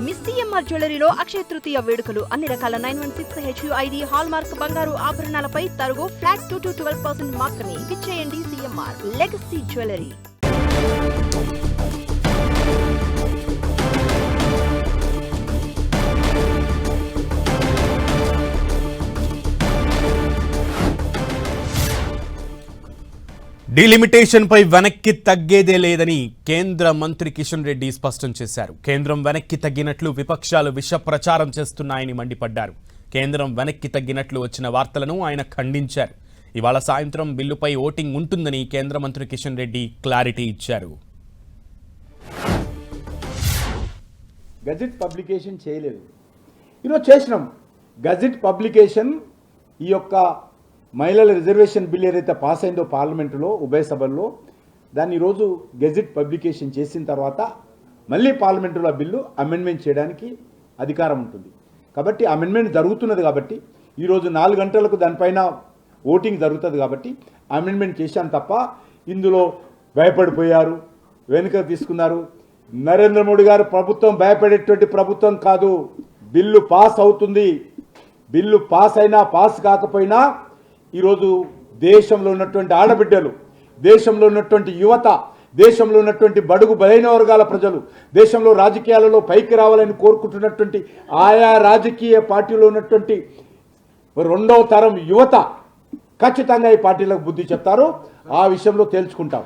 Miss CMR జ్యువెలరీలో Akshaya Tritiya వేడుకలు అన్ని రకాల 916 HUID హాల్ మార్క్ బంగారు ఆభరణాలపై తరుగు ఫ్లాట్ 2 to 12% మాత్రమే. విచ్చేయండి సిఎంఆర్ లెగసీ జ్యువెలరీ. డీలిమిటేషన్ పై వెనక్కి తగ్గేదే లేదని కేంద్ర మంత్రి కిషన్ రెడ్డి స్పష్టం చేశారు. కేంద్రం వెనక్కి తగ్గినట్లు విపక్షాలు విష ప్రచారం చేస్తున్నాయని మండిపడ్డారు. కేంద్రం వెనక్కి తగ్గినట్లు వచ్చిన వార్తలను ఆయన ఖండించారు. ఇవాళ సాయంత్రం బిల్లుపై ఓటింగ్ ఉంటుందని కేంద్ర మంత్రి కిషన్ రెడ్డి క్లారిటీ ఇచ్చారు. గజెట్ పబ్లికేషన్ చేయలేదు, ఈరోజు చేసినాం. గజెట్ పబ్లికేషన్ ఈ యొక్క మహిళల రిజర్వేషన్ బిల్ ఏదైతే పాస్ అయిందో పార్లమెంటులో ఉభయ సభల్లో, దాన్ని ఈరోజు గెజిట్ పబ్లికేషన్ చేసిన తర్వాత మళ్ళీ పార్లమెంటులో బిల్లు అమెండ్మెంట్ చేయడానికి అధికారం ఉంటుంది. కాబట్టి అమెండ్మెంట్ జరుగుతున్నది కాబట్టి ఈరోజు 4 గంటలకు దానిపైన ఓటింగ్ జరుగుతుంది కాబట్టి అమెండ్మెంట్ చేశాను తప్ప ఇందులో భయపడిపోయారు, వెనుక తీసుకున్నారు. నరేంద్ర మోడీ గారు ప్రభుత్వం భయపడేటువంటి ప్రభుత్వం కాదు. బిల్లు పాస్ అవుతుంది. బిల్లు పాస్ అయినా పాస్ కాకపోయినా ఈరోజు దేశంలో ఉన్నటువంటి ఆడబిడ్డలు, దేశంలో ఉన్నటువంటి యువత, దేశంలో ఉన్నటువంటి బడుగు బలైన వర్గాల ప్రజలు, దేశంలో రాజకీయాలలో పైకి రావాలని కోరుకుంటున్నటువంటి ఆయా రాజకీయ పార్టీలో ఉన్నటువంటి 2వ తరం యువత ఖచ్చితంగా ఈ పార్టీలకు బుద్ధి చెప్తారు. ఆ విషయంలో తేల్చుకుంటాం.